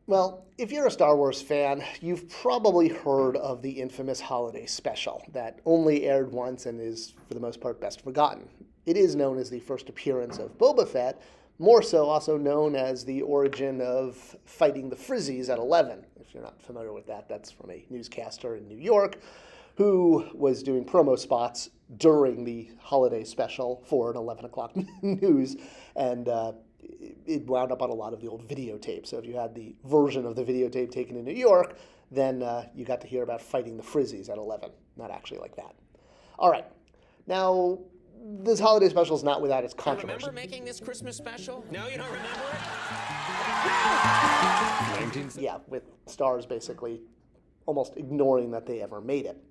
Well, if you're a Star Wars fan, you've probably heard of the infamous holiday special that only aired once and is, for the most part, best forgotten. It is known as the first appearance of Boba Fett, more so also known as the origin of fighting the Frizzies at 11. If you're not familiar with that, that's from a newscaster in New York who was doing promo spots during the holiday special for an 11 o'clock news, and it wound up on a lot of the old videotape. So if you had the version of the videotape taken in New York, then you got to hear about fighting the Frizzies at 11. Not actually like that. All right. Now, this holiday special is not without its controversy. Remember making this Christmas special? No, you don't remember it? Yeah, with stars basically almost ignoring that they ever made it.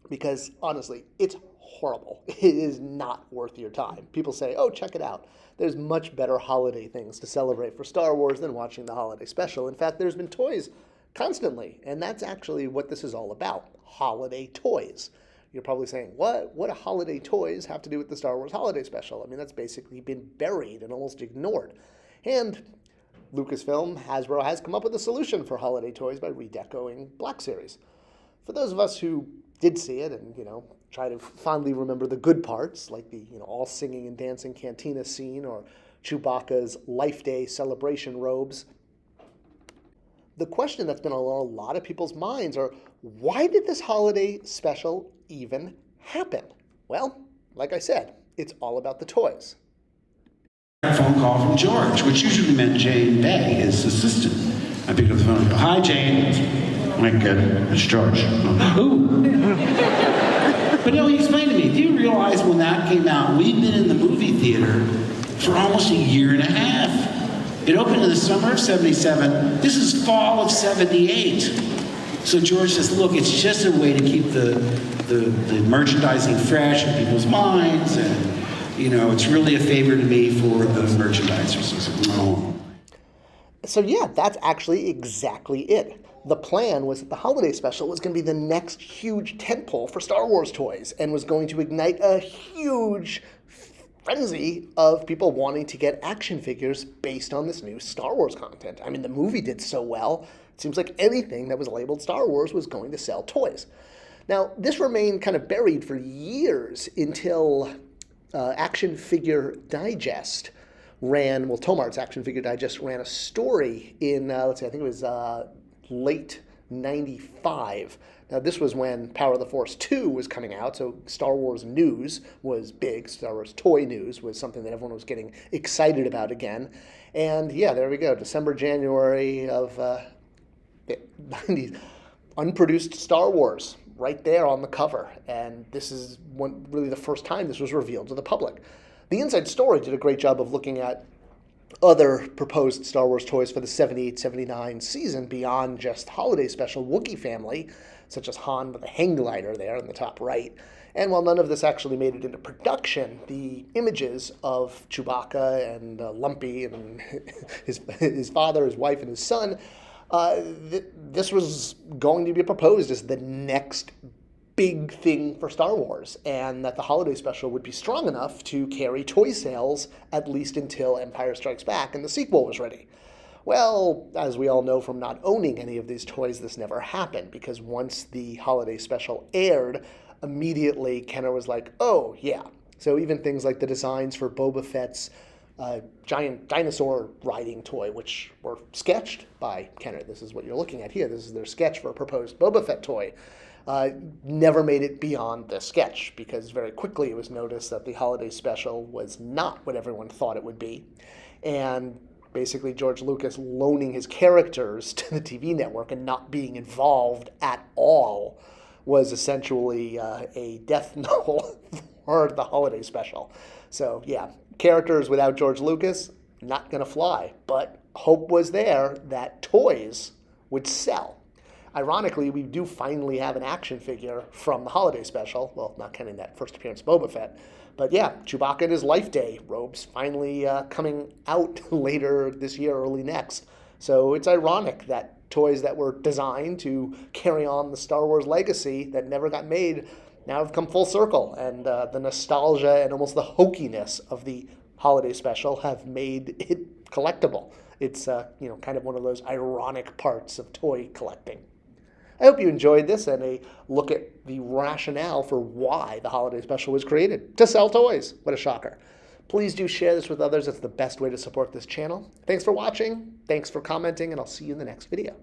Because honestly, it's horrible. It is not worth your time. People say, oh, check it out. There's much better holiday things to celebrate for Star Wars than watching the holiday special. In fact, there's been toys constantly, and that's actually what this is all about, holiday toys. You're probably saying, what? What do holiday toys have to do with the Star Wars holiday special? I mean, that's basically been buried and almost ignored. And Lucasfilm, Hasbro, has come up with a solution for holiday toys by redecoing Black Series. For those of us who did see it and, try to fondly remember the good parts, like the, all singing and dancing cantina scene or Chewbacca's Life Day celebration robes, the question that's been on a lot of people's minds are, why did this holiday special even happen? Well, like I said, it's all about the toys. A phone call from George, which usually meant Jane Bay, his assistant. I picked up the phone and go, hi, Jane. I'm like, good, it's George. Ooh. But no, he explained to me, do you realize when that came out, we'd been in the movie theater for almost a year and a half. It opened in the summer of 77. This is fall of 78. So George says, look, it's just a way to keep the merchandising fresh in people's minds, and it's really a favor to me for the merchandisers. I said, no. So yeah, that's actually exactly it. The plan was that the holiday special was going to be the next huge tentpole for Star Wars toys and was going to ignite a huge frenzy of people wanting to get action figures based on this new Star Wars content. I mean, the movie did so well, it seems like anything that was labeled Star Wars was going to sell toys. Now, this remained kind of buried for years until Action Figure Digest Tomart's Action Figure Digest ran a story in, I think it was late 95. Now, this was when Power of the Force 2 was coming out, so Star Wars news was big. Star Wars toy news was something that everyone was getting excited about again. And yeah, there we go, December, January of the 90s. Unproduced Star Wars right there on the cover. And this is really the first time this was revealed to the public. The Inside Story did a great job of looking at other proposed Star Wars toys for the 78-79 season beyond just holiday special Wookiee family, such as Han with a hang glider there in the top right. And while none of this actually made it into production, the images of Chewbacca and Lumpy and his father, his wife, and his son, this was going to be proposed as the next big thing for Star Wars, and that the holiday special would be strong enough to carry toy sales at least until Empire Strikes Back and the sequel was ready. Well, as we all know from not owning any of these toys, this never happened, because once the holiday special aired, immediately Kenner was like, oh yeah. So even things like the designs for Boba Fett's giant dinosaur riding toy, which were sketched by Kenner. This is what you're looking at here. This is their sketch for a proposed Boba Fett toy. Never made it beyond the sketch, because very quickly it was noticed that the holiday special was not what everyone thought it would be. And basically George Lucas loaning his characters to the TV network and not being involved at all was essentially a death knell for the holiday special. So yeah, characters without George Lucas, not going to fly. But hope was there that toys would sell. Ironically, we do finally have an action figure from the holiday special. Well, not counting that first appearance Boba Fett. But yeah, Chewbacca and his Life Day robes finally coming out later this year, early next. So it's ironic that toys that were designed to carry on the Star Wars legacy that never got made now have come full circle. And the nostalgia and almost the hokiness of the holiday special have made it collectible. It's kind of one of those ironic parts of toy collecting. I hope you enjoyed this and a look at the rationale for why the holiday special was created. To sell toys. What a shocker. Please do share this with others. It's the best way to support this channel. Thanks for watching. Thanks for commenting, and I'll see you in the next video.